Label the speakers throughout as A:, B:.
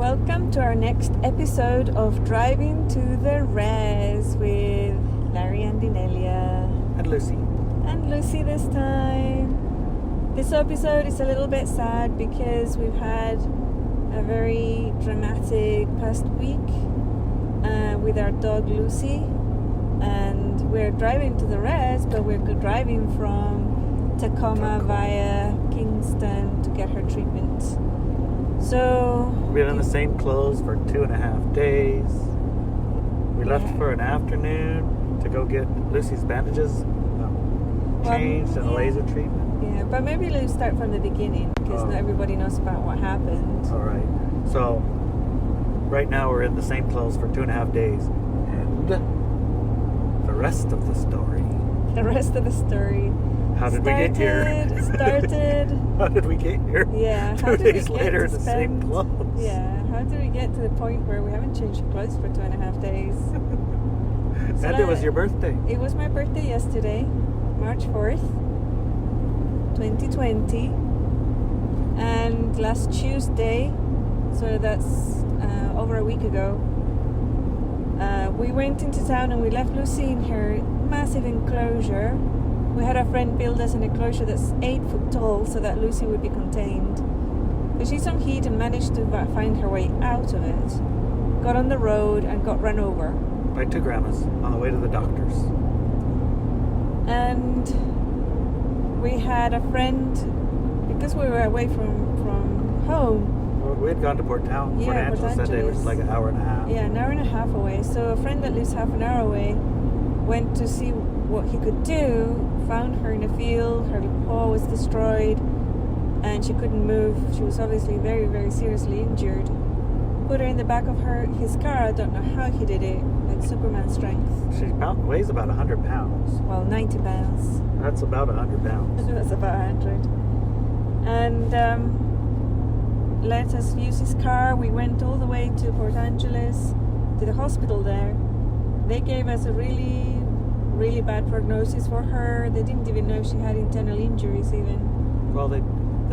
A: Welcome to our next episode of Driving to the Res with Larry and Inelia.
B: And Lucy.
A: And Lucy this time. This episode is a little bit sad because we've had a very dramatic past week with our dog Lucy. And we're driving to the Res, but we're driving from Tacoma via Kingston to get her treatment. So
B: we've been in the same clothes for 2.5 days. We left for an afternoon to go get Lucy's bandages changed and a laser treatment.
A: Yeah, but maybe let's start from the beginning because not everybody knows about what happened.
B: All right. So right now we're in the same clothes for 2.5 days, and the rest of the story.
A: The rest of the story.
B: How did we get here?
A: How
B: did we get here?
A: Yeah.
B: 2 days later in the same clothes.
A: Yeah. How did we get to the point where we haven't changed clothes for 2.5 days?
B: And it was your birthday.
A: It was my birthday yesterday, March 4th, 2020. And last Tuesday, so that's over a week ago, we went into town and we left Lucy in her massive enclosure. We had a friend build us an enclosure that's 8 foot tall so that Lucy would be contained. But she's on heat and managed to find her way out of it. Got on the road and got run over.
B: By 2 grandmas on the way to the doctor's.
A: And we had a friend, because we were away from home.
B: Well, we had gone to Port Angeles that day, which is like an hour and a half.
A: Yeah, an hour and a half away. So a friend that lives half an hour away went to see what he could do, found her in a field, her paw was destroyed, and she couldn't move. She was obviously very, very seriously injured. Put her in the back of his car. I don't know how he did it, like Superman strength.
B: She weighs about 100 pounds.
A: Well, 90 pounds.
B: That's about 100 pounds.
A: That's about 100. And let us use his car. We went all the way to Port Angeles, to the hospital there. They gave us a really bad prognosis for her. They didn't even know she had internal injuries even.
B: Well, they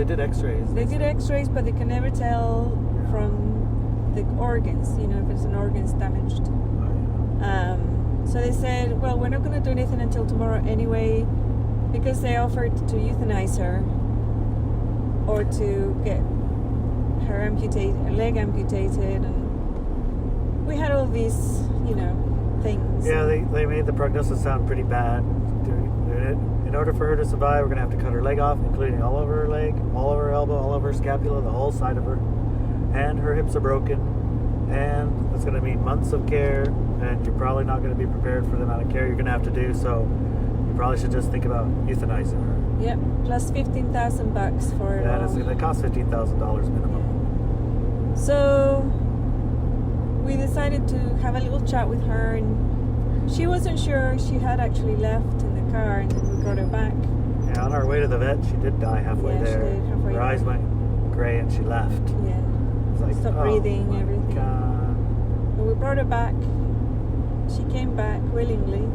B: did x-rays.
A: They did x-rays, but they can never tell from the organs, if it's an organ's damaged.
B: Oh, yeah.
A: So they said, well, we're not going to do anything until tomorrow anyway, because they offered to euthanize her or to get her leg amputated, and we had all these, things.
B: Yeah, they made the prognosis sound pretty bad. In order for her to survive, we're going to have to cut her leg off, including all over her leg, all over her elbow, all over her scapula, the whole side of her. And her hips are broken. And it's going to mean months of care, and you're probably not going to be prepared for the amount of care you're going to have to do, so you probably should just think about euthanizing her.
A: Yep, plus $15,000 for it.
B: Yeah, it costs $15,000 minimum.
A: So we decided to have a little chat with her, and she wasn't sure. She had actually left in the car, and we brought her back.
B: Yeah, on our way to the vet, she did die halfway there.
A: She did, halfway
B: her eyes went gray and she left.
A: Yeah.
B: It was like,
A: stopped breathing, everything.
B: God.
A: But we brought her back. She came back willingly,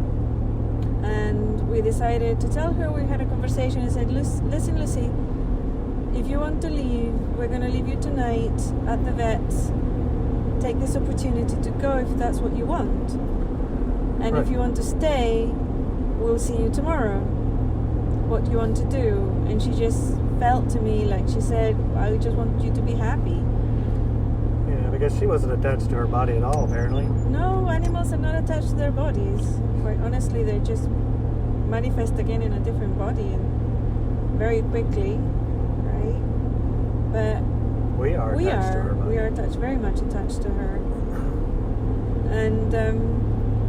A: and we decided to tell her. We had a conversation and said, listen, Lucy, if you want to leave, we're going to leave you tonight at the vet. Take this opportunity to go if that's what you want. And
B: right.
A: If you want to stay, we'll see you tomorrow. What do you want to do? And she just felt to me like she said, I just want you to be happy.
B: Yeah, because she wasn't attached to her body at all, apparently.
A: No, animals are not attached to their bodies. Quite honestly, they just manifest again in a different body and very quickly, right? But
B: we are attached to her body.
A: We are very much attached to her. And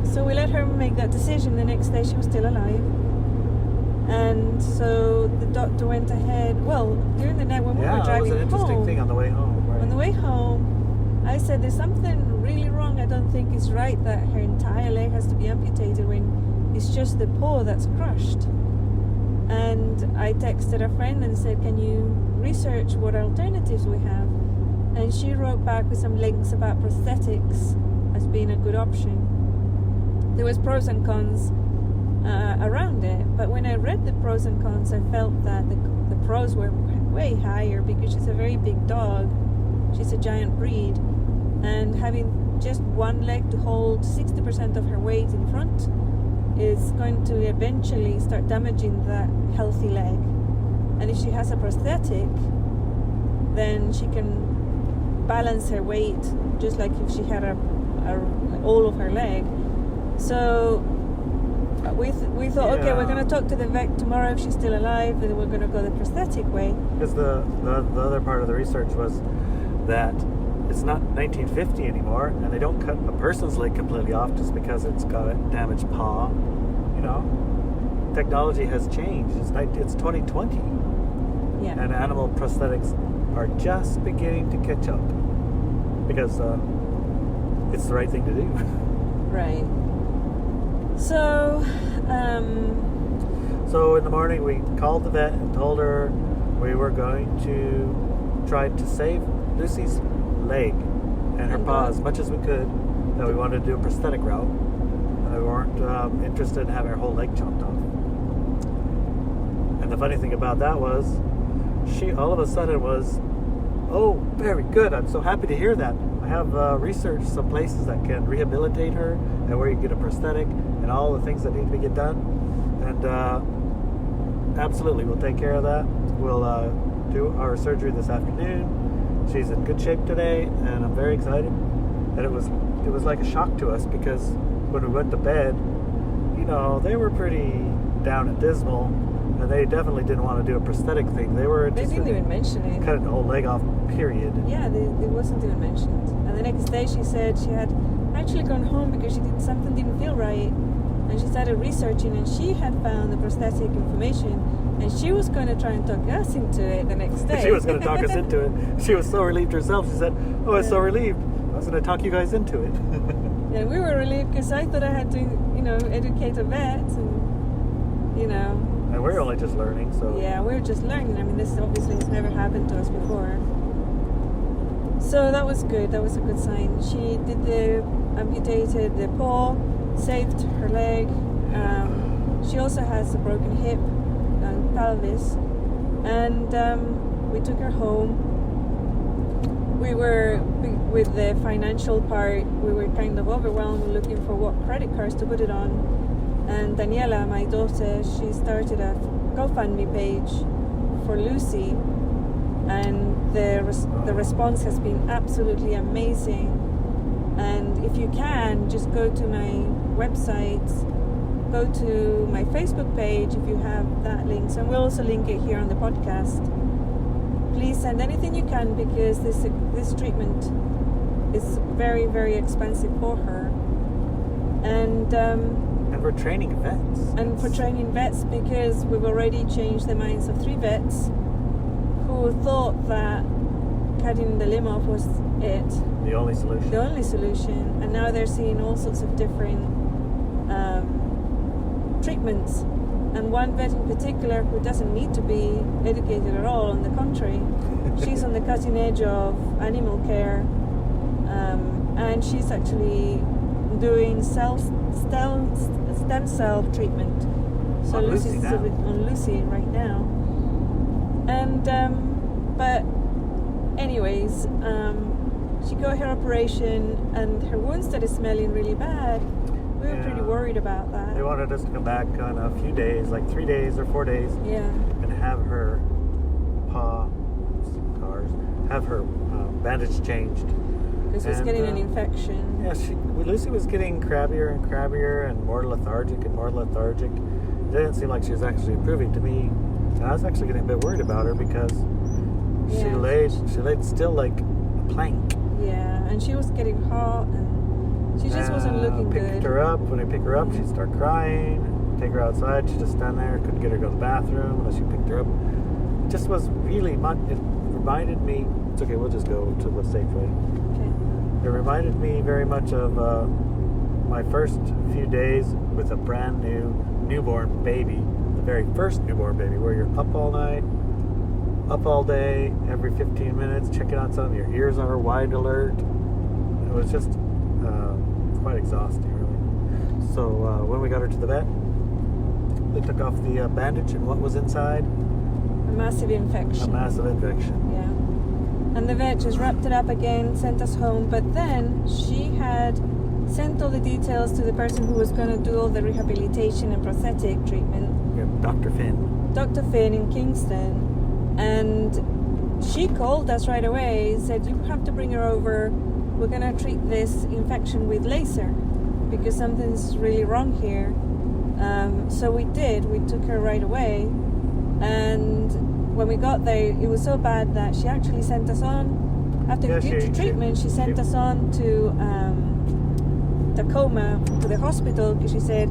A: so we let her make that decision. The next day she was still alive. And so the doctor went ahead. Well, during the night when we were driving home.
B: Yeah, it was an interesting thing on the way home. Right?
A: On the way home, I said, there's something really wrong. I don't think it's right that her entire leg has to be amputated when it's just the paw that's crushed. And I texted a friend and said, can you research what alternatives we have? And she wrote back with some links about prosthetics as being a good option. There was pros and cons around it, but when I read the pros and cons, I felt that the pros were way higher because she's a very big dog. She's a giant breed, and having just one leg to hold 60% of her weight in front is going to eventually start damaging that healthy leg. And if she has a prosthetic, then she can balance her weight just like if she had all of her leg. So we thought, okay, we're going to talk to the vet tomorrow if she's still alive, and we're going to go the prosthetic way.
B: Because the other part of the research was that it's not 1950 anymore, and they don't cut a person's leg completely off just because it's got a damaged paw. You know, technology has changed. It's 2020,
A: Yeah.
B: and animal prosthetics are just beginning to catch up because it's the right thing to do.
A: Right. So,
B: So in the morning we called the vet and told her we were going to try to save Lucy's leg and her paw as much as we could, that we wanted to do a prosthetic route, and we weren't interested in having her whole leg chopped off. And the funny thing about that was, she all of a sudden was, oh, very good, I'm so happy to hear that. I have researched some places that can rehabilitate her and where you get a prosthetic and all the things that need to get done. And absolutely, we'll take care of that. We'll do our surgery this afternoon. She's in good shape today, and I'm very excited. And it was like a shock to us, because when we went to bed, you know, they were pretty down and dismal, and they definitely didn't want to do a prosthetic thing. They
A: didn't even mention it.
B: Cutting the whole leg off, period.
A: Yeah, it wasn't even mentioned. And the next day she said she had actually gone home because something didn't feel right. And she started researching, and she had found the prosthetic information, and she was going to try and talk us into it the next day.
B: She was going to talk us into it. She was so relieved herself. She said, oh, I was so relieved. I was going to talk you guys into it.
A: Yeah, we were relieved because I thought I had to, educate a vet, and,
B: And we're only just learning, so...
A: Yeah, we're just learning. I mean, this obviously has never happened to us before. So that was good. That was a good sign. She amputated the paw, saved her leg. She also has a broken hip and pelvis. And we took her home. We were, with the financial part, we were kind of overwhelmed looking for what credit cards to put it on. And Daniela, my daughter, she started a GoFundMe page for Lucy. And the response has been absolutely amazing. And if you can, just go to my website, go to my Facebook page if you have that link. So we'll also link it here on the podcast. Please send anything you can, because this treatment is very, very expensive for her. And
B: we're training vets.
A: And for training vets, because we've already changed the minds of 3 vets who thought that cutting the limb off was it.
B: The only solution.
A: The only solution. And now they're seeing all sorts of different treatments. And one vet in particular who doesn't need to be educated at all, on the contrary. She's on the cutting edge of animal care. And she's actually doing stem cell treatment. So Lucy's on Lucy right now. And but anyways, she got her operation, and her wound started smelling really bad. We were pretty worried about that.
B: They wanted us to come back on a few days, like 3 days or 4 days, and have her bandage changed.
A: Because she was getting an infection.
B: Yeah, Lucy was getting crabbier and crabbier, and more lethargic and more lethargic. It didn't seem like she was actually improving to me. And I was actually getting a bit worried about her, because she laid still like a plank.
A: Yeah, and she was getting hot, and she just wasn't looking good.
B: When I pick her up, she'd start crying. Take her outside, she'd just stand there. Couldn't get her to go to the bathroom unless you picked her up. It just was really much. It reminded me. It's okay. We'll just go to the Safeway.
A: Okay.
B: It reminded me very much of my first few days with a brand new newborn baby. The very first newborn baby, where you're up all night, up all day, every 15 minutes, checking on something. Your ears are wide alert. It was just quite exhausting, really. So when we got her to the vet, they took off the bandage, and what was inside?
A: A massive infection.
B: A massive infection.
A: Yeah. And the vet just wrapped it up again, sent us home. But then she had sent all the details to the person who was going to do all the rehabilitation and prosthetic treatment.
B: Yeah, Dr. Finn.
A: Dr. Finn in Kingston. And she called us right away, said, you have to bring her over. We're going to treat this infection with laser because something's really wrong here. So we did. We took her right away. And when we got there, it was so bad that she actually sent us on. After treatment, she sent us on to Tacoma, to the hospital, because she said,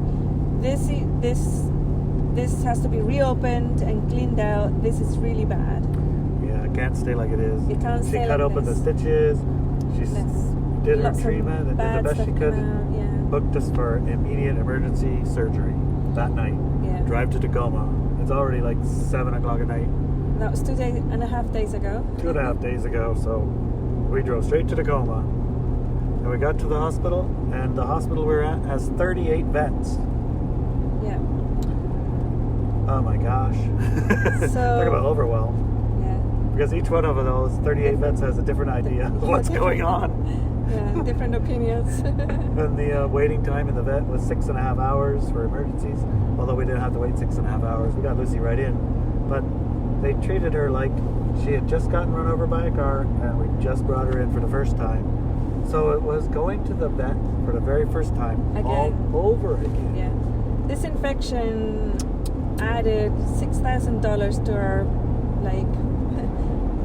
A: this has to be reopened and cleaned out. This is really bad.
B: Yeah, it can't stay like it is.
A: It can't stay
B: She cut
A: like
B: open
A: this.
B: the stitches. She did her treatment and did the best she could. Booked us for immediate emergency surgery that night.
A: Yeah.
B: Drive to Tacoma. It's already like 7 o'clock at night.
A: That was 2.5 days ago.
B: 2.5 days ago. So we drove straight to Tacoma. And we got to the hospital, and the hospital we were at has 38 vets.
A: Yeah.
B: Oh my gosh.
A: So,
B: talk about overwhelm.
A: Yeah.
B: Because each one of those 38 vets has a different idea of what's going on.
A: Yeah, different opinions.
B: And the waiting time in the vet was 6.5 hours for emergencies. Although we didn't have to wait 6.5 hours. We got Lucy right in. But they treated her like she had just gotten run over by a car, and we just brought her in for the first time. So it was going to the vet for the very first time all over again.
A: Yeah. This infection added $6,000 to our,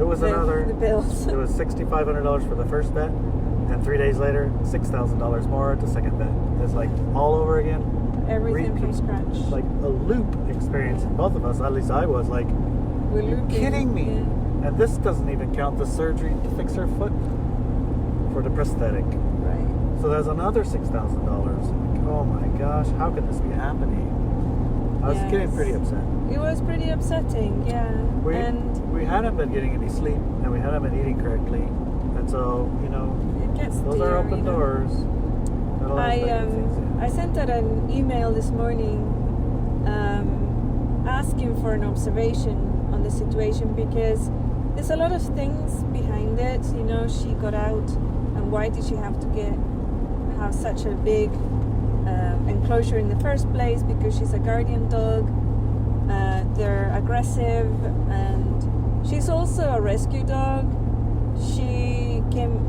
B: it was
A: the bills.
B: It was $6,500 for the first vet, and 3 days later, $6,000 more at the second vet. It's like all over again.
A: Everything from scratch.
B: Like a loop experience. Both of us, at least I was like,
A: we're
B: you kidding me?
A: Yeah.
B: And this doesn't even count the surgery to fix her foot for the prosthetic.
A: Right.
B: So there's another $6,000. Like, oh my gosh, how could this be happening? I was getting pretty upset.
A: It was pretty upsetting, yeah.
B: We hadn't been getting any sleep, and we hadn't been eating correctly. And so,
A: it gets
B: those are open doors.
A: I sent out an email this morning asking for an observation on the situation, because there's a lot of things behind it. She got out, and why did she have to have such a big enclosure in the first place? Because she's a guardian dog. They're aggressive, and she's also a rescue dog.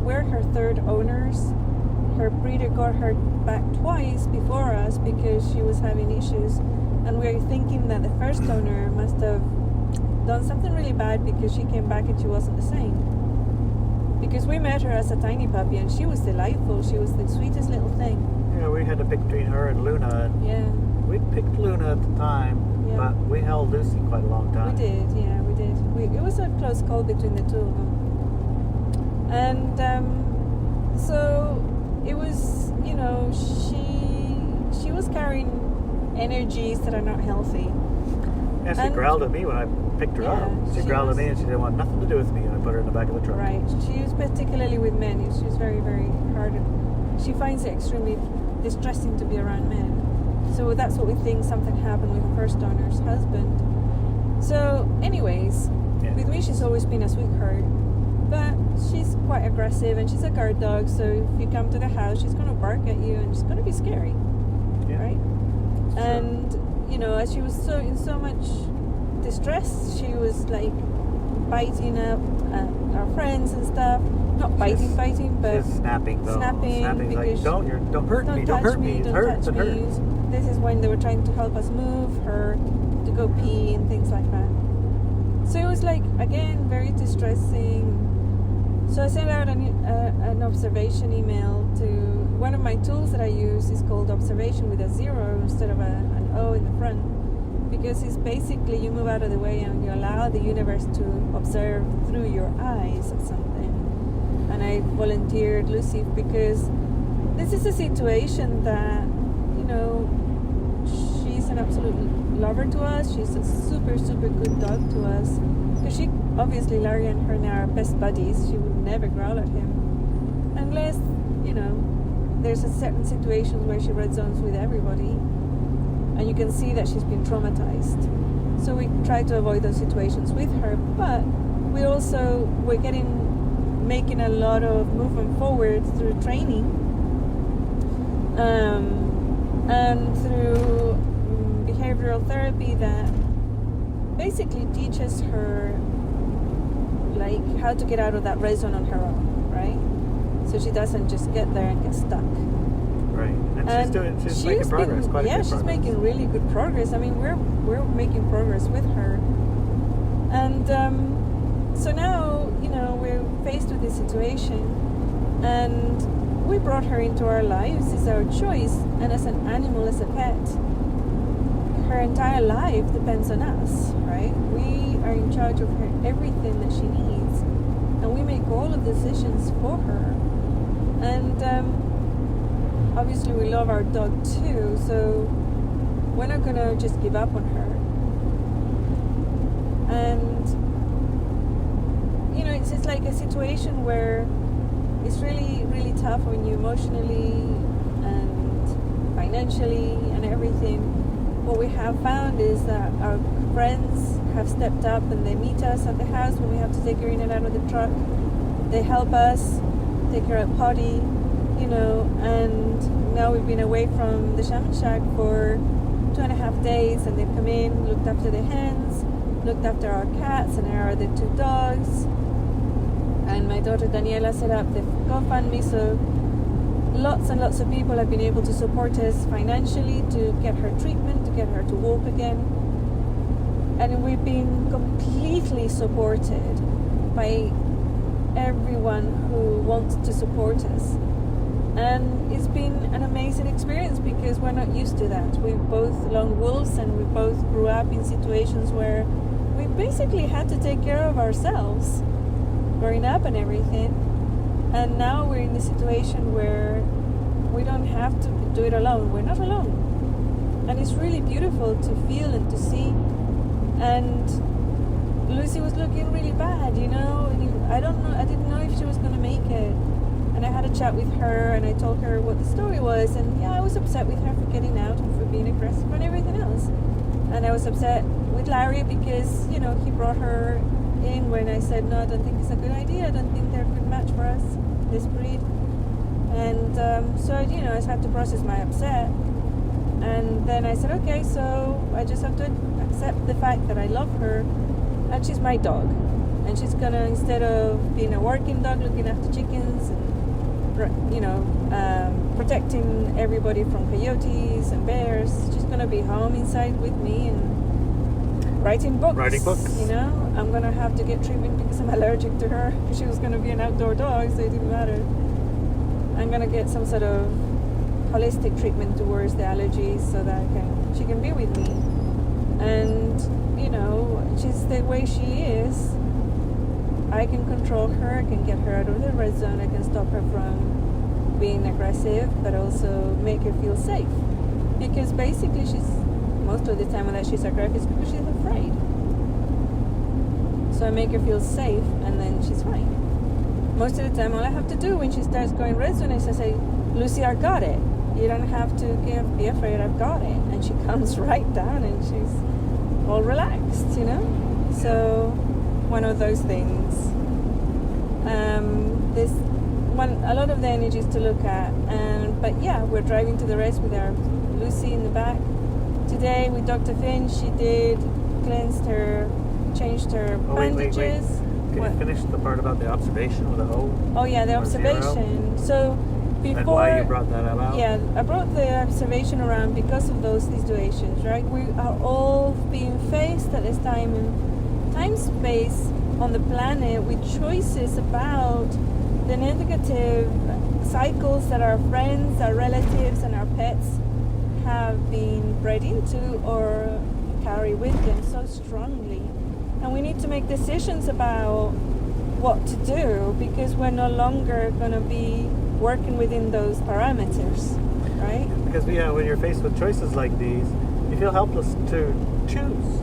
A: We're her third owners. Her breeder got her back twice before us because she was having issues, and we're thinking that the first owner must have done something really bad because she came back and she wasn't the same. Because we met her as a tiny puppy, and she was delightful. She was the sweetest little thing.
B: Yeah, we had to pick between her and Luna. And we picked Luna at the time, but we held Lucy quite a long time.
A: We did, yeah, we did. It was a close call between the two of them. And so it was, she was carrying energies that are not healthy.
B: Yeah, she growled at me when I picked her up. She growled at me, and she didn't want nothing to do with me, and I put her in the back of the truck.
A: Right. She was particularly with men. She was very, very hard. She finds it extremely distressing to be around men. So that's what we think something happened with her first owner's husband. So anyways, with me she's always been a sweetheart. But she's quite aggressive, and she's a guard dog, so if you come to the house, she's going to bark at you, and it's going to be scary. Right? And, as she was in so much distress, she was biting up our friends and stuff. Not biting, but
B: snapping though.
A: Snapping
B: because don't hurt me,
A: don't touch me, it hurts. This is when they were trying to help us move her to go pee and things like that. So it was again, very distressing. So I sent out an observation email to one of my tools that I use is called observation with a 0 instead of an O in the front, because it's basically you move out of the way and you allow the universe to observe through your eyes at something. And I volunteered Lucy because this is a situation that, she's an absolute lover to us. She's a super, super good dog to us. Because obviously Larry and her now are best buddies. She would never growl at him. Unless, there's a certain situations where she red zones with everybody. And you can see that she's been traumatized. So we try to avoid those situations with her. But we're getting making a lot of movement forward through training, and through behavioral therapy that basically teaches her like how to get out of that red zone on her own, right? So she doesn't just get there and get stuck.
B: Right, and she's making progress.
A: She's making really good progress. I mean, we're making progress with her, and so now we're faced with this situation, and we brought her into our lives. It's our choice, and as an animal, as a pet, her entire life depends on us, right? We are in charge of her everything that she needs, and we make all of the decisions for her. And obviously we love our dog too, so we're not gonna just give up on her. And it's like a situation where it's really, really tough on you emotionally and financially and everything. What we have found is that our friends have stepped up and they meet us at the house when we have to take her in and out of the truck. They help us take her out potty, and now we've been away from the shaman shack for 2.5 days, and they've come in, looked after the hens, looked after our cats and our other 2 dogs. And my daughter Daniela set up the GoFundMe, so lots and lots of people have been able to support us financially to get her treatment, to get her to walk again. And we've been completely supported by everyone who wants to support us. And it's been an amazing experience because we're not used to that. We're both lone wolves, and we both grew up in situations where we basically had to take care of ourselves growing up and everything. And now we're in a situation where we don't have to do it alone. We're not alone. And it's really beautiful to feel and to see. And Lucy was looking really bad, and I didn't know if she was going to make it. And I had a chat with her, and I told her what the story was. And yeah, I was upset with her for getting out and for being aggressive and everything else. And I was upset with Larry because, he brought her in when I said, no, I don't think it's a good idea. I don't think they're a good match for us, this breed. And so I just had to process my upset. And then I said, okay, so I just have to accept the fact that I love her, and she's my dog. And she's gonna, instead of being a working dog looking after chickens and protecting everybody from coyotes and bears, she's gonna be home inside with me and writing books. I'm gonna have to get treatment because I'm allergic to her. She was gonna be an outdoor dog, so it didn't matter. I'm gonna get some sort of holistic treatment towards the allergies so that she can be with me. And she's the way she is. I can control her, I can get her out of the red zone, I can stop her from being aggressive, but also make her feel safe. Because basically most of the time that she's aggressive is because she's afraid. So I make her feel safe, and then she's fine. Most of the time, all I have to do when she starts going red zone is I say, Lucy, I got it. You don't have to be afraid, I've got it. And she comes right down and she's all relaxed, So one of those things. This one, a lot of the energy is to look at. But yeah, we're driving to the rest with our Lucy in the back. Today with Dr. Finn, she did cleansed her, changed her bandages.
B: Wait. Can you finish the part about the observation with the O?
A: Oh yeah, the observation. So before,
B: and why you brought that about?
A: Yeah, I brought the observation around because of those situations, right? We are all being faced at this time in space on the planet with choices about the negative cycles that our friends, our relatives, and our pets have been bred into or carry with them so strongly. And we need to make decisions about what to do because we're no longer going to be working within those parameters, right?
B: Because when you're faced with choices like these, you feel helpless to choose.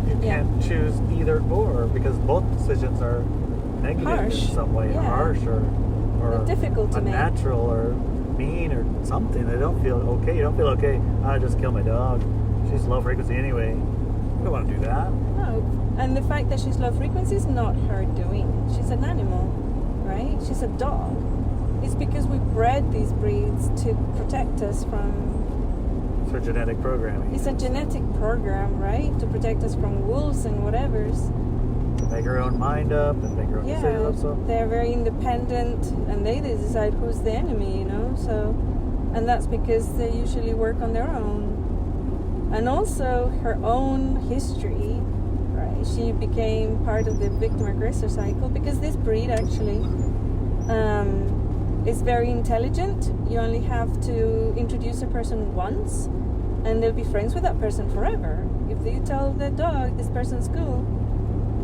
B: You can't choose either or because both decisions are negative
A: harsh.
B: In some way, harsh or
A: difficult to
B: unnatural
A: make.
B: Or mean or something. They don't feel okay. You don't feel okay. I just killed my dog. She's low frequency anyway. We don't want to do that.
A: No, and the fact that she's low frequency is not her doing. She's an animal, right? she's a dog. It's because we bred these breeds to protect us from.
B: It's her genetic programming.
A: It's a genetic program, right? To protect us from wolves and whatever's.
B: Make her own mind up and make her own decisions. So.
A: They're very independent and they decide who's the enemy, you know. So, and that's because they usually work on their own. And also her own history, right? She became part of the victim-aggressor cycle because this breed actually is very intelligent. You only have to introduce a person once and they'll be friends with that person forever. If you tell the dog this person's cool,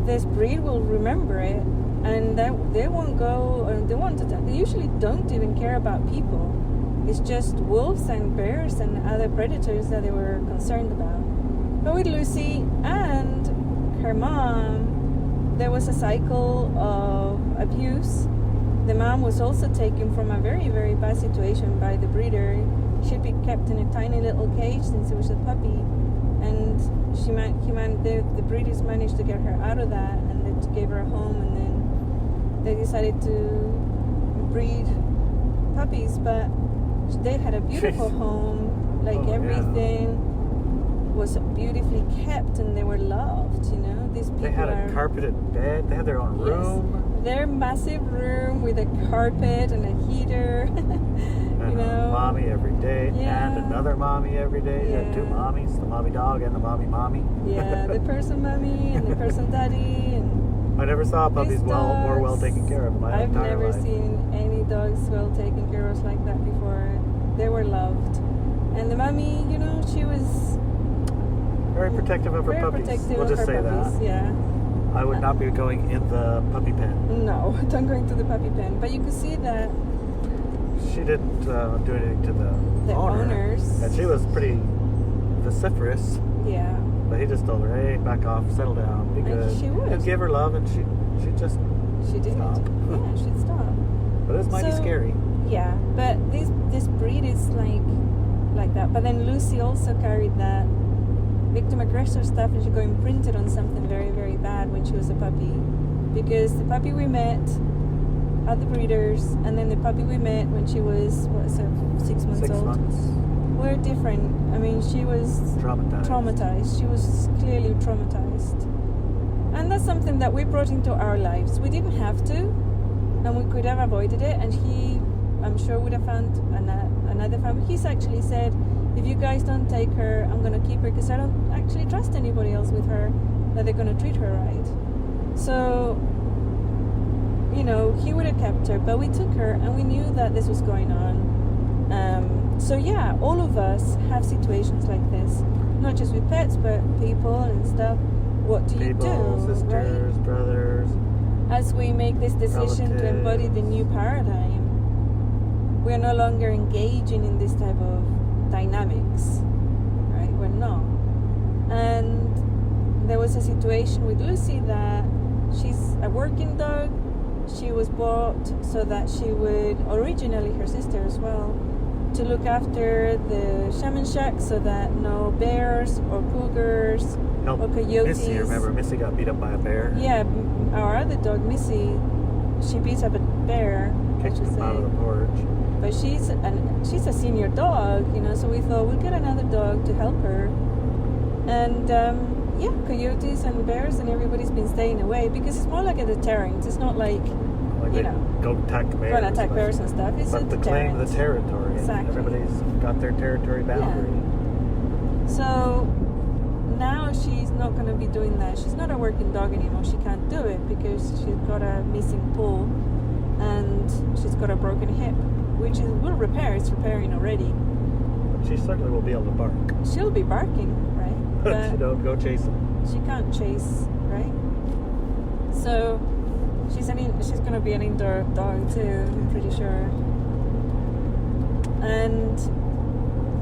A: this breed will remember it and they won't go, or they usually don't even care about people. It's just wolves and bears and other predators that they were concerned about. But with Lucy and her mom, there was a cycle of abuse. The mom was also taken from a very, very bad situation by the breeder. She'd be kept in a tiny little cage since it was a puppy. And the breeders managed to get her out of that, and they gave her a home, and then they decided to breed puppies. But they had a beautiful home, like everything was beautifully kept, and they were loved. You know, these people.
B: They had a carpeted bed. They had their own room.
A: Their massive room with a carpet and a heater.
B: And a mommy every day, and another mommy every day. You had two mommies, the mommy dog and the mommy.
A: Yeah, the person mommy and the person daddy. And
B: I never saw puppies more well taken care of in my entire life.
A: I've never seen any dogs well taken care of like that before. They were loved. And the mommy, you know, she was
B: very protective of her puppies. We'll just say that.
A: Yeah.
B: I would not be going in the puppy pen.
A: No, don't go into the puppy pen. But you could see that
B: she didn't do anything to the
A: owners.
B: And she was pretty vociferous.
A: Yeah.
B: But he just told her, hey, back off, settle down, be good.
A: And she would.
B: And give her love, and she just
A: She did.
B: stop.
A: Yeah, she'd stop.
B: But it's mighty scary.
A: Yeah, but this breed is like that. But then Lucy also carried that victim-aggressor stuff, and she got imprinted on something very, very bad when she was a puppy. Because the puppy we met at the breeders, and then the puppy we met when she was 6 months old.
B: 6 months.
A: Were different. I mean, she was traumatized. She was clearly traumatized. And that's something that we brought into our lives. We didn't have to, and we could have avoided it, and he, I'm sure, would have found another family. He's actually said, if you guys don't take her, I'm going to keep her because I don't actually trust anybody else with her, that they're going to treat her right. So, you know, he would have kept her, but we took her and we knew that this was going on. So yeah, all of us have situations like this, not just with pets, but people and stuff. What do you do?
B: Sisters,
A: right?
B: brothers.
A: As we make this decision to embody the new paradigm, we're no longer engaging in this type of dynamics, right? We're not. And there was a situation with Lucy that she's a working dog. She was bought so that she would, originally her sister as well, to look after the shaman shack so that no bears or cougars or coyotes.
B: Missy, remember Missy got beat up by a bear?
A: Yeah, our other dog Missy, she beat up a bear.
B: Kicked him out of the porch.
A: But she's a senior dog, you know, so we thought we'll get another dog to help her. And yeah, coyotes and bears and everybody's been staying away because it's more like a deterrent. It's not like you know,
B: go attack bears.
A: Going to attack bears and stuff. It's a deterrent.
B: Claim the territory.
A: Exactly.
B: Everybody's got their territory boundary.
A: Yeah. So now she's not going to be doing that. She's not a working dog anymore. She can't do it because she's got a missing paw and she's got a broken hip, which will repair. It's repairing already.
B: She certainly will be able to bark.
A: She'll be barking, right?
B: But she don't go chasing.
A: She can't chase, right? So she's going to be an indoor dog too, I'm pretty sure. And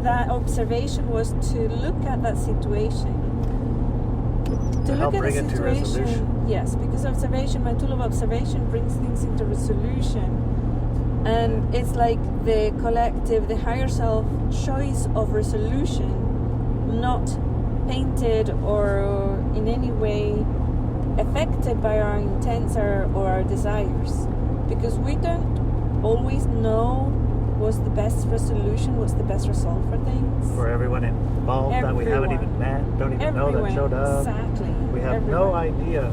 A: that observation was to look at that situation.
B: To help bring it to resolution.
A: Yes, because observation, my tool of observation brings things into resolution. And it's like the collective, the higher self choice of resolution, not painted or in any way affected by our intents or our desires. because we don't always know what's the best resolution, what's the best result for things.
B: For everyone involved that we haven't even met, don't even know that showed up.
A: Exactly.
B: We have no idea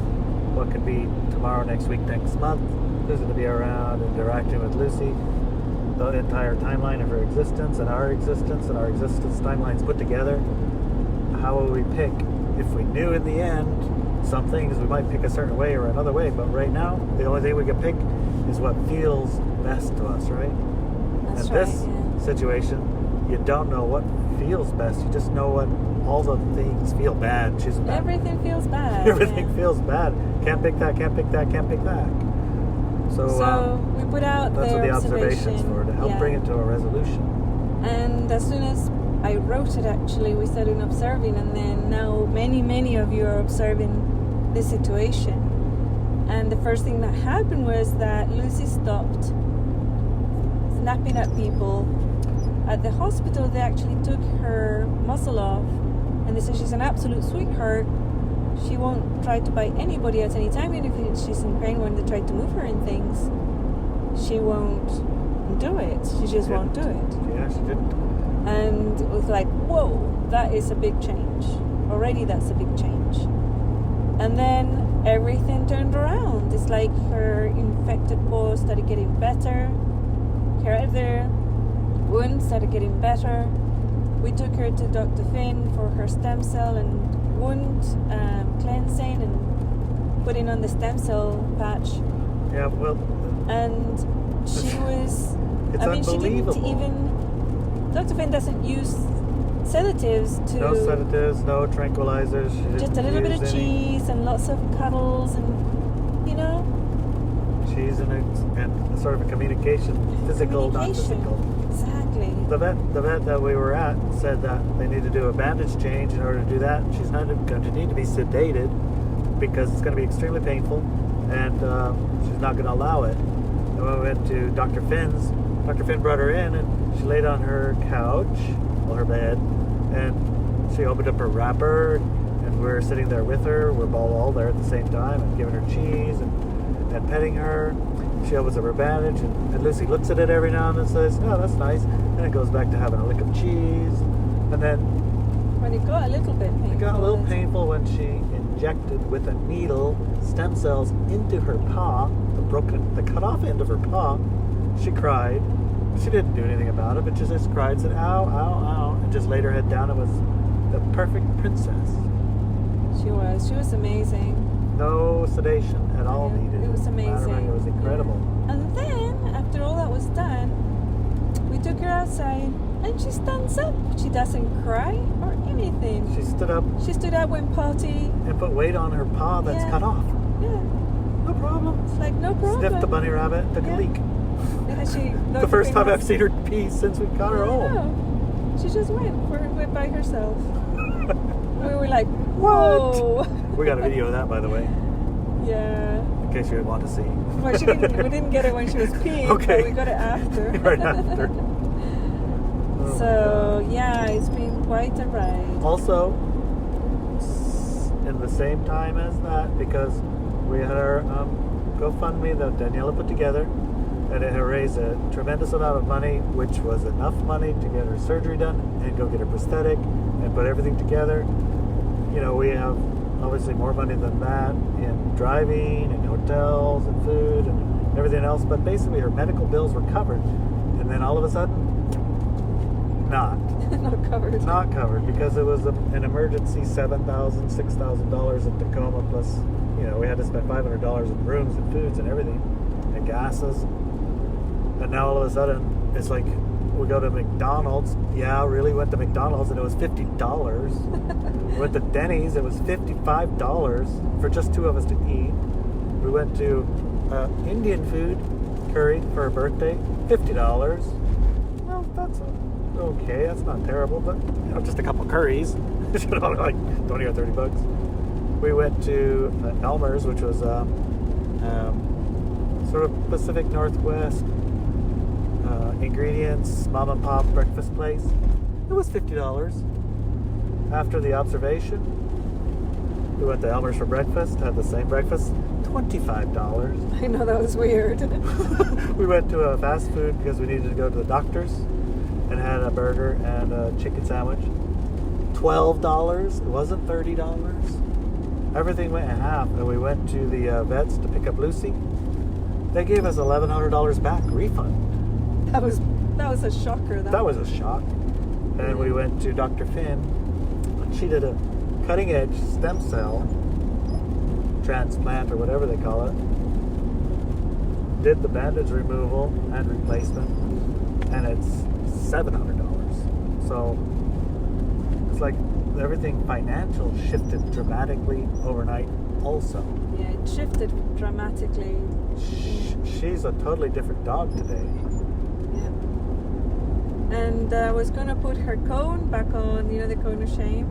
B: what could be tomorrow, next week, next month, who's going to be around interacting with Lucy. The entire timeline of her existence and our existence timelines put together. How will we pick? If we knew in the end some things, we might pick a certain way or another way, but right now the only thing we can pick is what feels best to us, right?
A: That's
B: in this situation, you don't know what feels best. You just know what all the things feel bad.
A: Everything feels bad.
B: Everything feels bad. Can't pick that, can't pick that, can't pick that.
A: So we put out
B: that's
A: the
B: what the observations for, to help bring it to a resolution.
A: And as soon as I wrote it, actually, we started observing, and then now many of you are observing the situation. And the first thing that happened was that Lucy stopped snapping at people. At the hospital, they actually took her muzzle off, and they said she's an absolute sweetheart. She won't try to bite anybody at any time, even if she's in pain when they try to move her and things. She won't do it. She just won't do it.
B: Yeah, she didn't.
A: And it was like, whoa, that is a big change. Already that's a big change. And then everything turned around. It's like her infected paw started getting better. Her other wound started getting better. We took her to Dr. Finn for her stem cell and wound cleansing and putting on the stem cell patch.
B: Yeah, well.
A: And she was.
B: It's
A: unbelievable.
B: She didn't
A: even. Dr. Finn doesn't use sedatives to.
B: No sedatives, no tranquilizers.
A: Just a little bit of cheese and lots of cuddles and, you know.
B: Cheese and sort of a communication, physical, not physical.
A: Exactly.
B: The vet that we were at said that they need to do a bandage change in order to do that. She's not going to need to be sedated because it's going to be extremely painful, and she's not going to allow it. And when we went to Dr. Finn's, Dr. Finn brought her in, and she laid on her couch, or her bed, and she opened up her wrapper, and we were sitting there with her. We're all there at the same time, and giving her cheese and petting her. She opens up her bandage, and Lucy looks at it every now and then and says, "Oh, that's nice." And it goes back to having a lick of cheese. And then
A: when it got a little bit painful.
B: It got a little painful when she injected with a needle stem cells into her paw, the cut off end of her paw. She cried. She didn't do anything about it, but she just cried, said, "Ow, ow, ow," and just laid her head down. It was the perfect princess.
A: She was amazing.
B: No sedation at all needed.
A: It was amazing.
B: It was incredible.
A: And then, after all that was done, we took her outside, and she stands up. She doesn't cry or anything.
B: She stood up.
A: She stood up, went potty.
B: And put weight on her paw that's cut off.
A: Yeah.
B: No problem.
A: It's like, no problem.
B: Sniffed the bunny rabbit, took a leak.
A: Yeah,
B: the first time I've seen her pee since we got her home.
A: No. She just went by herself. We were like, whoa.
B: We got a video of that, by the way.
A: Yeah.
B: In case you would want to see.
A: Well, we didn't get it when she was peeing,
B: okay.
A: But we got it after.
B: Right after.
A: So, yeah, it's been quite a ride.
B: Also, in the same time as that, because we had our GoFundMe that Daniela put together, and it had raised a tremendous amount of money, which was enough money to get her surgery done and go get her prosthetic and put everything together. You know, we have obviously more money than that in driving and hotels and food and everything else, but basically her medical bills were covered, and then all of a sudden not covered because it was an emergency $7,000, $6,000 in Tacoma, plus, you know, we had to spend $500 in rooms and foods and everything and gases. And now all of a sudden it's like we go to McDonald's. Yeah, really went to McDonald's and it was $50. We went to Denny's, it was $55 for just two of us to eat. We went to Indian food, curry for her birthday, $50. Well, that's okay, that's not terrible, but you know, just a couple curries. Like $20 or $30. We went to Elmer's, which was sort of Pacific Northwest ingredients, mom and pop breakfast place. It was $50. After the observation, we went to Elmer's for breakfast, had the same breakfast, $25.
A: I know, that was weird.
B: We went to a fast food because we needed to go to the doctor's and had a burger and a chicken sandwich. $12. It wasn't $30. Everything went in half, and we went to the vets to pick up Lucy. They gave us $1,100 back refund.
A: That was a shocker.
B: That was a shock. And we went to Dr. Finn. She did a cutting-edge stem cell transplant or whatever they call it. Did the bandage removal and replacement, and it's $700. So it's like everything financial shifted dramatically overnight also.
A: Yeah, it shifted dramatically.
B: She's a totally different dog today.
A: Yeah. And I was going to put her cone back on, the cone of shame.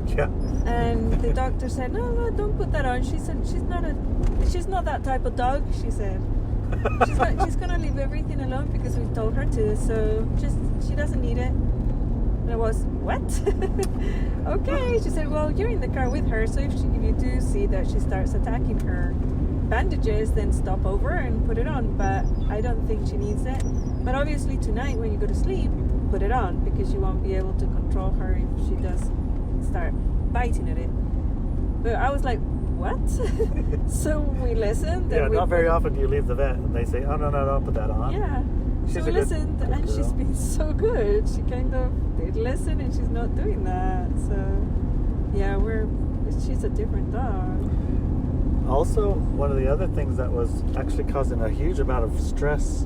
B: Yeah.
A: And the doctor said, no, don't put that on. She said, she's not that type of dog, she said. She's going to leave everything alone because we told her to. So she doesn't need it. And I was, what? Okay. She said, well, you're in the car with her. So if you do see that she starts attacking her bandages, then stop over and put it on. But I don't think she needs it. But obviously tonight when you go to sleep, put it on because you won't be able to control her if she does start biting at it. But I was like, what? So we listened.
B: Yeah, not very often do you leave the vet and they say, oh, no, don't put that on.
A: Yeah. So we listened, good and she's been so good. She kind of did listen, and she's not doing that. So, yeah, she's a different dog.
B: Also, one of the other things that was actually causing a huge amount of stress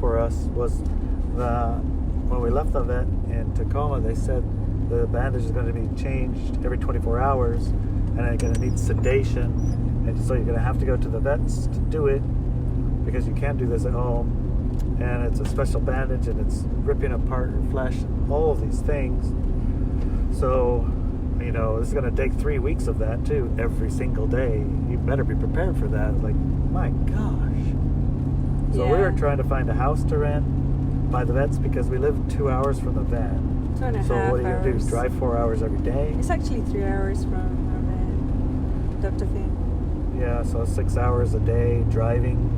B: for us was when we left the vet in Tacoma, they said the bandage is going to be changed every 24 hours and they're going to need sedation. And so you're going to have to go to the vets to do it because you can't do this at home. And it's a special bandage and it's ripping apart your flesh and all of these things. So, this is going to take 3 weeks of that too, every single day. You better be prepared for that. Like, my gosh. So we were trying to find a house to rent by the vets because we live 2 hours from the vet.
A: 2.5
B: So what
A: hours.
B: do? Drive 4 hours every day?
A: It's actually 3 hours from our vet, Dr. Finn.
B: Yeah, so 6 hours a day driving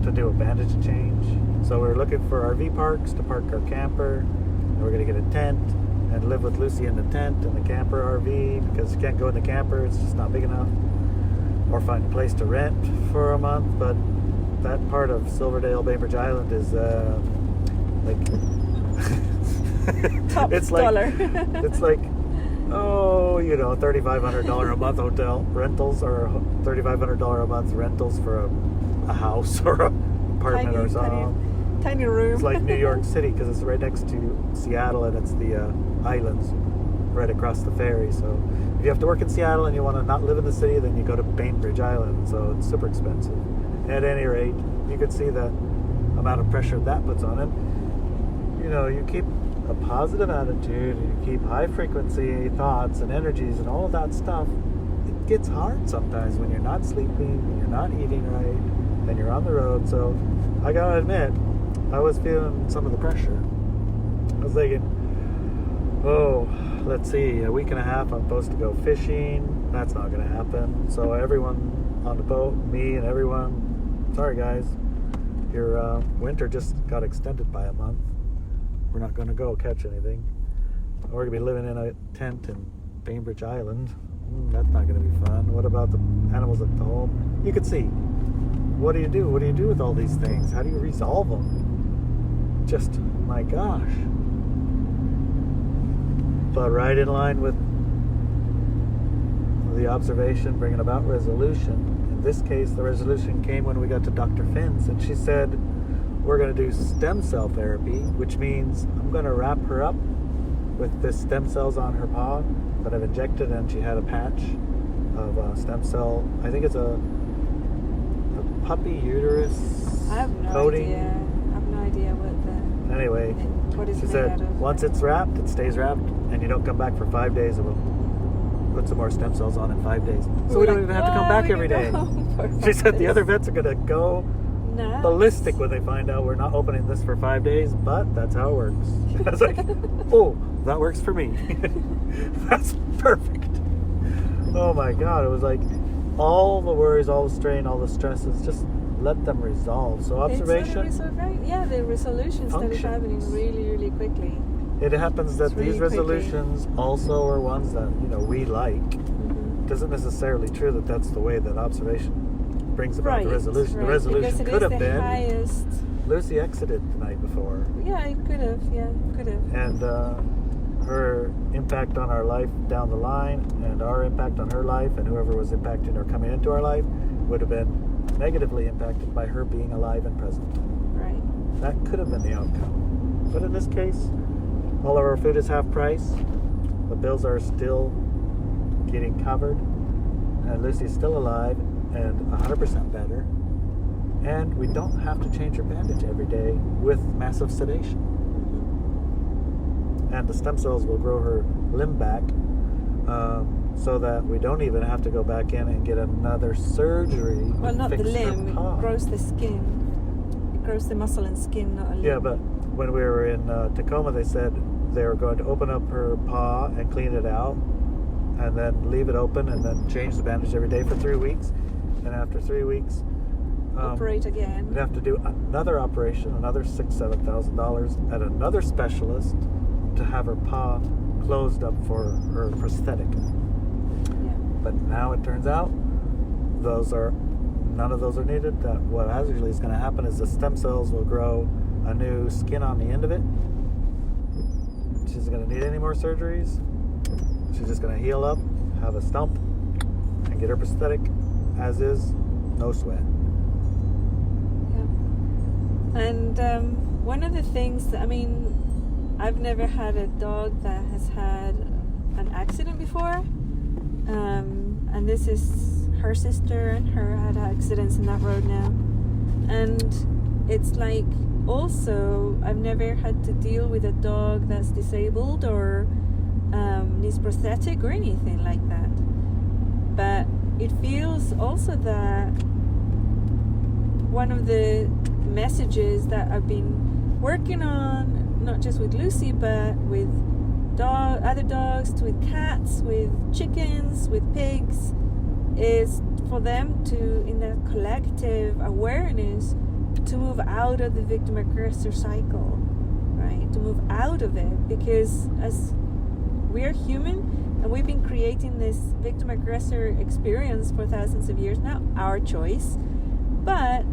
B: to do a bandage change. So we're looking for RV parks to park our camper, and we're going to get a tent and live with Lucy in the tent and the camper RV because you can't go in the camper, it's just not big enough. Or find a place to rent for a month, but that part of Silverdale, Bainbridge Island is
A: Top
B: it's
A: dollar.
B: It's like $3,500 a month hotel rentals or $3,500 a month rentals for a house or an apartment or something.
A: Tiny room.
B: It's like New York City because it's right next to Seattle and it's the islands right across the ferry. So if you have to work in Seattle and you want to not live in the city, then you go to Bainbridge Island. So it's super expensive. At any rate, you can see the amount of pressure that puts on it. You keep a positive attitude, you keep high frequency thoughts and energies and all of that stuff. It gets hard sometimes when you're not sleeping, when you're not eating right, and you're on the road. So I gotta admit, I was feeling some of the pressure. I was thinking, let's see, a week and a half I'm supposed to go fishing. That's not going to happen. So everyone on the boat, me and everyone, sorry guys, your winter just got extended by a month. We're not going to go catch anything. We're going to be living in a tent in Bainbridge Island. That's not going to be fun. What about the animals at the home? You could see. What do you do? What do you do with all these things? How do you resolve them? Just, my gosh. But right in line with the observation, bringing about resolution. In this case, the resolution came when we got to Dr. Finn's, and she said, we're going to do stem cell therapy, which means I'm going to wrap her up with the stem cells on her paw that I've injected, and she had a patch of stem cell. I think it's a puppy uterus
A: I have no
B: coating.
A: idea. I have no idea
B: Anyway, she said once it's wrapped, it stays wrapped, and you don't come back for 5 days, and we'll put some more stem cells on in 5 days. So we don't even have to come back every day. She said the other vets are going to go ballistic when they find out we're not opening this for 5 days, but that's how it works. I was like, oh, that works for me. That's perfect. Oh my God. It was like, all the worries, all the strain, all the stresses, just let them resolve. So observation,
A: the resolution started happening really, really quickly.
B: it happens that
A: It's really
B: these resolutions also are ones that we like.
A: Mm-hmm.
B: Doesn't necessarily true that that's the way that observation brings about the resolution.
A: Right.
B: The resolution could have been
A: highest.
B: Lucy exited the night before.
A: Yeah, it could have.
B: And her impact on our life down the line, and our impact on her life, and whoever was impacting or coming into our life would have been negatively impacted by her being alive and present.
A: Right.
B: That could have been the outcome. But in this case, all of our food is half price. The bills are still getting covered. And Lucy's still alive and 100% better. And we don't have to change her bandage every day with massive sedation. And the stem cells will grow her limb back so that we don't even have to go back in and get another surgery.
A: Well, not the
B: fix her
A: limb.
B: paw.
A: It grows the skin. It grows the muscle and skin, not a limb.
B: Yeah, but when we were in Tacoma, they said they were going to open up her paw and clean it out and then leave it open and then change the bandage every day for 3 weeks. And after 3 weeks,
A: operate again.
B: we'd have to do another operation, another $6,000-$7,000 at another specialist to have her paw closed up for her prosthetic.
A: Yeah.
B: But now it turns out none of those are needed. That what actually is going to happen is the stem cells will grow a new skin on the end of it. She's going to need any more surgeries. She's just going to heal up, have a stump, and get her prosthetic as is, no sweat.
A: Yeah. And one of the things that, I've never had a dog that has had an accident before. And this is her sister and her had accidents in that road now. And it's like, also, I've never had to deal with a dog that's disabled or needs prosthetic or anything like that. But it feels also that one of the messages that I've been working on, not just with Lucy, but with other dogs, with cats, with chickens, with pigs, is for them to, in a collective awareness, to move out of the victim-aggressor cycle, right? To move out of it, because as we're human and we've been creating this victim-aggressor experience for thousands of years now, our choice, but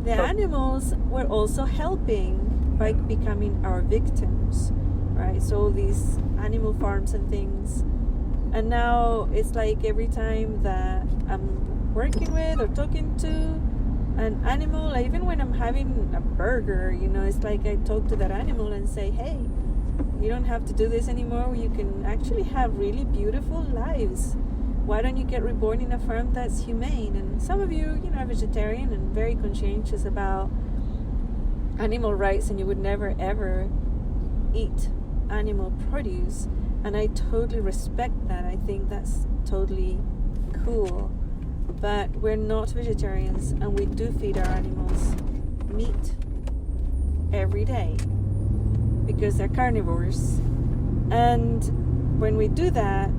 A: the animals were also helping by becoming our victims, right? So all these animal farms and things, and now it's like every time that I'm working with or talking to an animal, even when I'm having a burger, it's like I talk to that animal and say, hey, you don't have to do this anymore. You can actually have really beautiful lives. Why don't you get reborn in a farm that's humane? And some of you, are vegetarian and very conscientious about animal rights, and you would never ever eat animal produce. And I totally respect that. I think that's totally cool. But we're not vegetarians, and we do feed our animals meat every day because they're carnivores. And when we do that,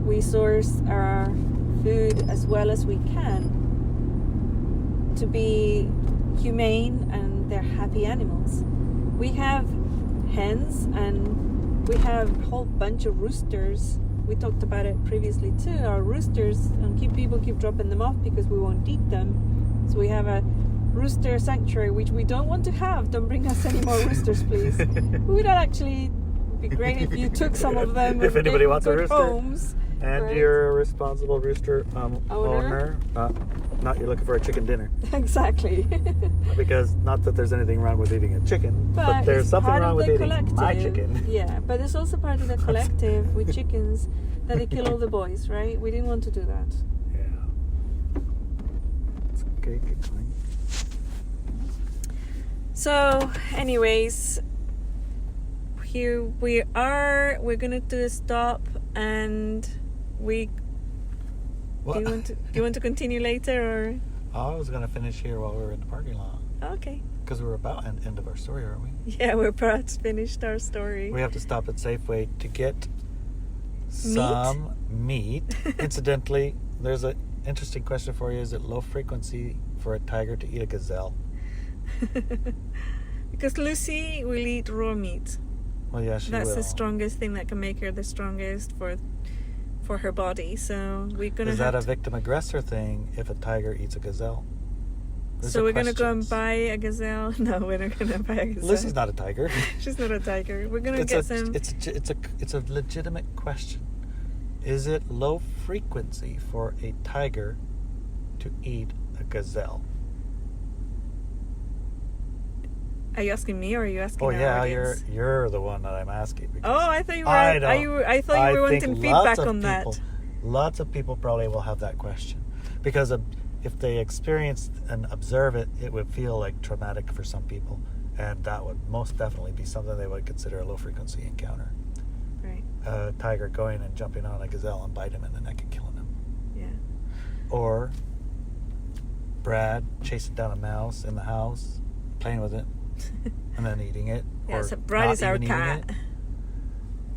A: we source our food as well as we can to be humane, and they're happy animals. We have hens and we have a whole bunch of roosters. We talked about it previously too. Our roosters, and people keep dropping them off because we won't eat them. So we have a rooster sanctuary, which we don't want to have. Don't bring us any more roosters, please. It would actually be great if you took some of them.
B: If anybody wants a rooster,
A: homes,
B: and
A: right?
B: You're a responsible rooster owner, not you're looking for a chicken dinner.
A: Exactly.
B: Because not that there's anything wrong with eating a chicken, but there's something wrong with eating my chicken.
A: Yeah, but there's also part of the collective with chickens that they kill all the boys, right? We didn't want to do that.
B: Yeah. It's okay, keep going.
A: So, anyways, here we are. We're gonna do a stop, and
B: What?
A: Do you want to continue later, or?
B: I was going to finish here while we were in the parking lot.
A: Okay.
B: Because we're about at the end of our story, aren't we?
A: Yeah, we're about to finish our story.
B: We have to stop at Safeway to get some meat. Incidentally, there's a interesting question for you. Is it low frequency for a tiger to eat a gazelle?
A: Because Lucy will eat raw meat.
B: Well, yeah, she
A: That's
B: will.
A: the strongest thing that can make her the strongest for her body. So we're gonna.
B: Is that a victim aggressor thing if a tiger eats a gazelle?
A: So we're gonna go and buy a gazelle? No, we're not gonna buy a gazelle.
B: Lucy's not a tiger.
A: She's not a tiger. We're gonna get some.
B: It's a legitimate question. Is it low frequency for a tiger to eat a gazelle?
A: Are you asking me or are you asking our audience?
B: you're the one that I'm asking.
A: Oh, I thought you were. I thought you were wanting feedback on that.
B: Lots of people probably will have that question because if they experience and observe it, it would feel like traumatic for some people, and that would most definitely be something they would consider a low frequency encounter.
A: Right.
B: A tiger going and jumping on a gazelle and bite him in the neck and killing him.
A: Yeah.
B: Or Brad chasing down a mouse in the house, playing with it, and then eating it.
A: Yeah,
B: or
A: so Brad is our
B: not even eating
A: cat.
B: it.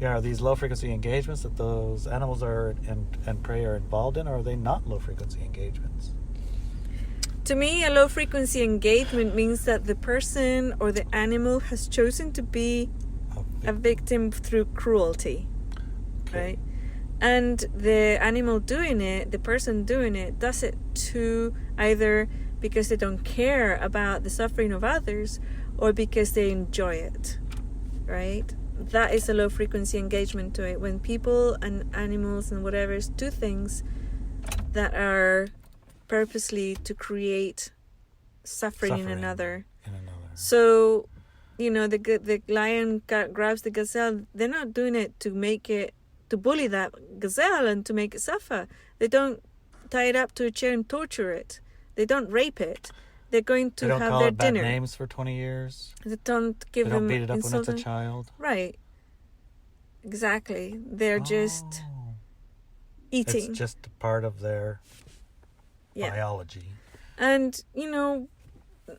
B: Yeah, are these low frequency engagements that those animals are and prey are involved in, or are they not low frequency engagements?
A: To me, a low frequency engagement means that the person or the animal has chosen to be a victim through cruelty, right? And the animal doing it, the person doing it, does it to either because they don't care about the suffering of others or because they enjoy it, right? That is a low frequency engagement to it. When people and animals and whatever do things that are purposely to create suffering in another. So, the lion grabs the gazelle. They're not doing it to bully that gazelle and to make it suffer. They don't tie it up to a chair and torture it. They don't rape it. They're going to have their dinner. They don't call it bad
B: names for 20 years.
A: They don't give them.
B: They don't beat it up when it's a child.
A: Right. Exactly. They're just eating.
B: It's just a part of their biology.
A: And,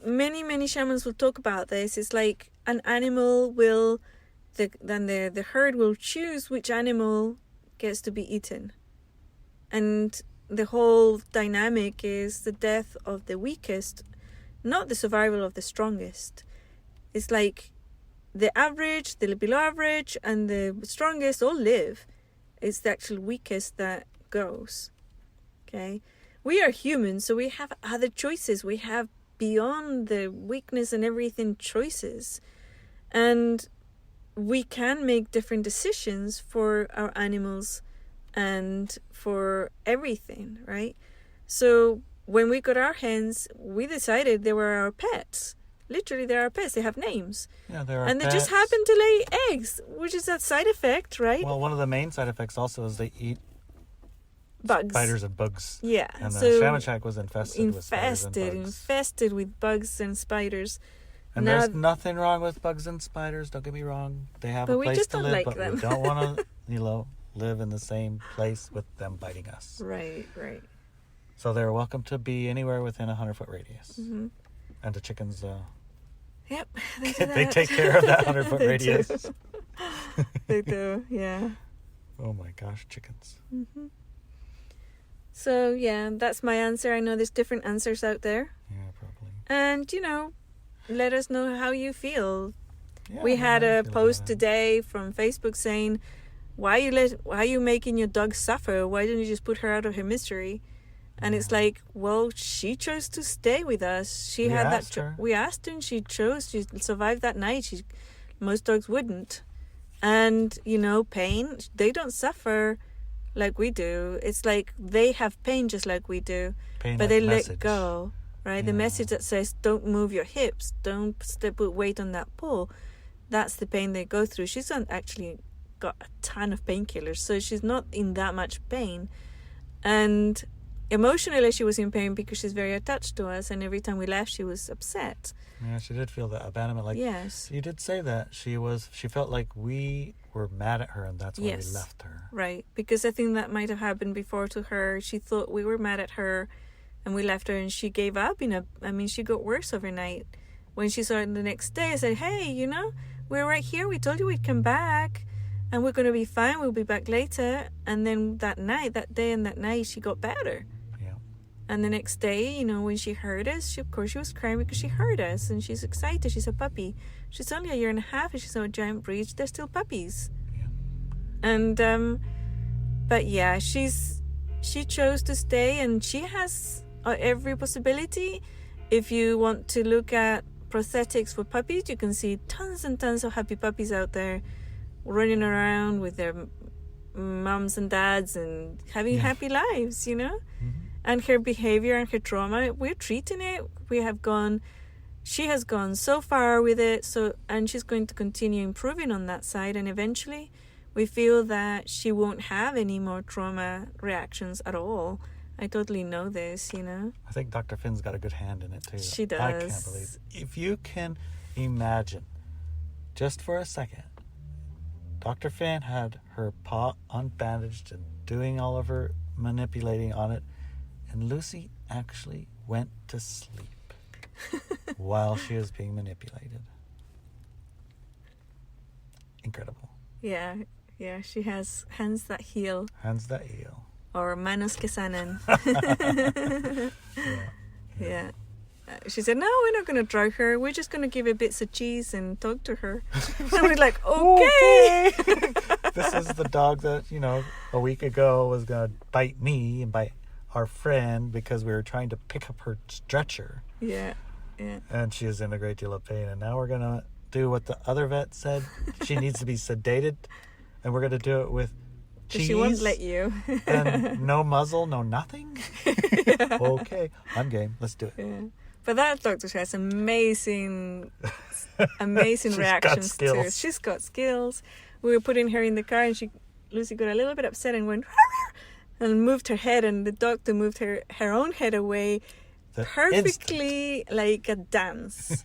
A: many shamans will talk about this. It's like an animal the herd will choose which animal gets to be eaten. And the whole dynamic is the death of the weakest, not the survival of the strongest. It's like the average, the below average, and the strongest all live. It's the actual weakest that goes. Okay? We are humans, so we have other choices. We have beyond the weakness and everything choices. And we can make different decisions for our animals and for everything, right? So when we got our hens, we decided they were our pets. Literally, they're our pets. They have names.
B: Yeah, they're our
A: and
B: pets.
A: They just happen to lay eggs, which is a side effect, right?
B: Well, one of the main side effects also is they eat
A: bugs.
B: Spiders and bugs.
A: Yeah.
B: And the Shamachak was infested with spiders and bugs.
A: Infested with bugs and spiders.
B: And there's nothing wrong with bugs and spiders, don't get me wrong. They have a place to live, but we don't want to, live in the same place with them biting us.
A: Right.
B: So they're welcome to be anywhere within a 100-foot radius.
A: Mm-hmm.
B: And the chickens,
A: yep,
B: they take care of that 100-foot radius.
A: They do, yeah.
B: Oh my gosh, chickens.
A: Mm-hmm. So, yeah, that's my answer. I know there's different answers out there.
B: Yeah, probably.
A: And, let us know how you feel.
B: Yeah,
A: we had a post today from Facebook saying, why are you making your dog suffer? Why don't you just put her out of her misery? And it's like, well, she chose to stay with us. We asked her, and she chose. She survived that night. Most dogs wouldn't. And, pain, they don't suffer like we do. It's like they have pain just like we do. But they let go, right? Yeah. The message that says, don't move your hips, don't put weight on that pole. That's the pain they go through. She's not actually got a ton of painkillers, so she's not in that much pain. And emotionally she was in pain because she's very attached to us, and every time we left she was upset.
B: Yeah, she did feel that abandonment. Like,
A: yes,
B: you did say that she felt like we were mad at her, and that's why we left her.
A: Right, because I think that might have happened before to her. She thought we were mad at her and we left her, and she gave up. She got worse overnight. When she saw it the next day, I said, hey, we're right here, we told you we'd come back and we're going to be fine, we'll be back later. And then that day and that night she got better.
B: Yeah.
A: And the next day, when she heard us, she was crying because she heard us and she's excited. She's a puppy. She's only a year and a half and she's not a giant breed. They're still puppies.
B: Yeah.
A: And, but yeah, she chose to stay, and she has every possibility. If you want to look at prosthetics for puppies, you can see tons and tons of happy puppies out there running around with their mums and dads and having happy lives,
B: Mm-hmm.
A: And her behavior and her trauma, we're treating it. She has gone so far with it, and she's going to continue improving on that side, and eventually we feel that she won't have any more trauma reactions at all. I totally know this,
B: I think Dr. Finn's got a good hand in it too.
A: She does.
B: I can't believe it. If you can imagine, just for a second, Dr. Finn had her paw unbandaged and doing all of her manipulating on it, and Lucy actually went to sleep while she was being manipulated. Incredible.
A: Yeah, she has hands that heal.
B: Hands that heal.
A: Or manos que sanan. Yeah. She said, no, we're not going to drug her. We're just going to give her bits of cheese and talk to her. And we're like, okay.
B: This is the dog that, a week ago was going to bite me and bite our friend because we were trying to pick up her stretcher.
A: Yeah.
B: And she is in a great deal of pain. And now we're going to do what the other vet said. She needs to be sedated. And we're going to do it with cheese.
A: She won't let you.
B: And no muzzle, no nothing. Okay, I'm game. Let's do it.
A: Yeah. But that doctor has amazing reactions to. She's got skills. We were putting her in the car, and Lucy got a little bit upset and went and moved her head, and the doctor moved her own head away perfectly, like a dance.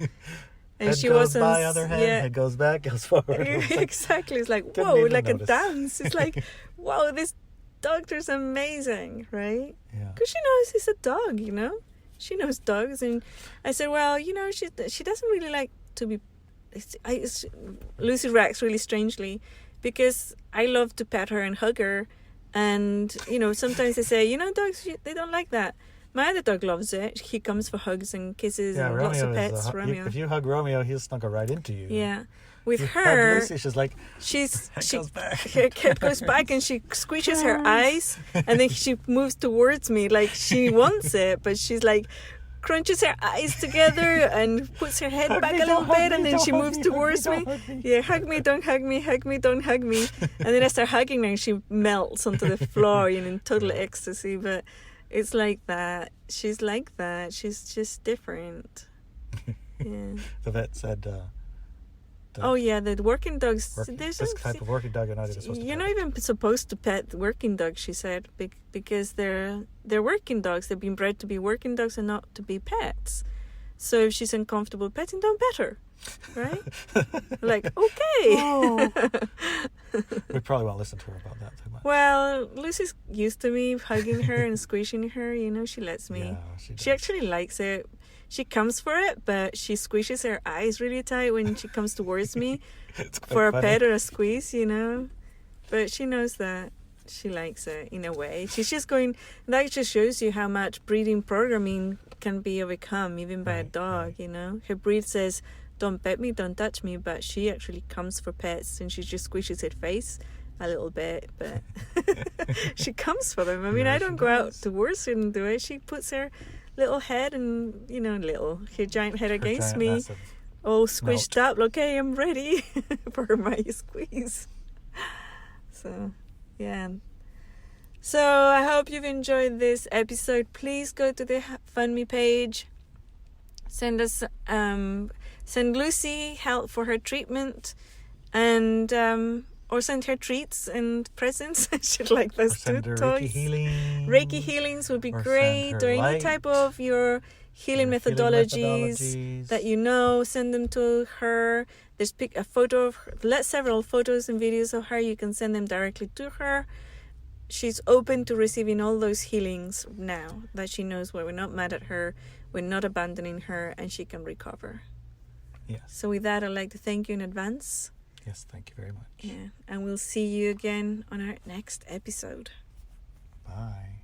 A: And
B: head goes by, other head, head goes back, goes forward.
A: Exactly. It's like, whoa, like notice. A dance. It's like, wow, this doctor's amazing, right?
B: Yeah.
A: Because she knows he's a dog, She knows dogs. And I said, well, she doesn't really like to be... Lucy reacts really strangely because I love to pet her and hug her. And, sometimes they say, dogs, they don't like that. My other dog loves it. He comes for hugs and kisses and
B: Romeo
A: lots of pets. Romeo.
B: If you hug Romeo, he'll snuggle right into you.
A: Yeah. With her,
B: Lucy, she's like, goes back.
A: Her head goes back and she squishes her eyes, and then she moves towards me like she wants it, but she's like crunches her eyes together and puts her head back a little bit, and then she moves towards me. Yeah, hug me, don't hug me, hug me, don't hug me. And then I start hugging her and she melts onto the floor in total ecstasy. But it's like that. She's like that. She's just different. Yeah.
B: The vet said...
A: the working dogs.
B: This type of working dog you're not even supposed to
A: You're
B: pet.
A: not even supposed to pet working dogs, she said, because they're working dogs. They've been bred to be working dogs and not to be pets. So if she's uncomfortable petting, don't pet her, right? Like, okay.
B: Oh. We probably won't listen to her about that too much.
A: Well, Lucy's used to me hugging her and squishing her. She lets me.
B: Yeah,
A: she actually likes it. She comes for it, but she squishes her eyes really tight when she comes towards me for a pet or a squeeze, But she knows that she likes it in a way. She's just going... That just shows you how much breeding programming can be overcome, even by a dog, Her breed says, don't pet me, don't touch me, but she actually comes for pets, and she just squishes her face a little bit, but she comes for them. I mean, I don't go out towards her and do it. She puts her little head and her giant head against me, all squished up. Okay, I'm ready for my squeeze. So I hope you've enjoyed this episode. Please go to the FundMe page, send Lucy help for her treatment, and or send her treats and presents. She'd like those too. Toys. Reiki healings would be great. Or any type of your healing methodologies that send them to her. Just pick a photo of her. Let several photos and videos of her. You can send them directly to her. She's open to receiving all those healings now that she knows we're not mad at her, we're not abandoning her, and she can recover.
B: Yes.
A: So with that, I'd like to thank you in advance.
B: Yes, thank you very much.
A: Yeah, and we'll see you again on our next episode.
B: Bye.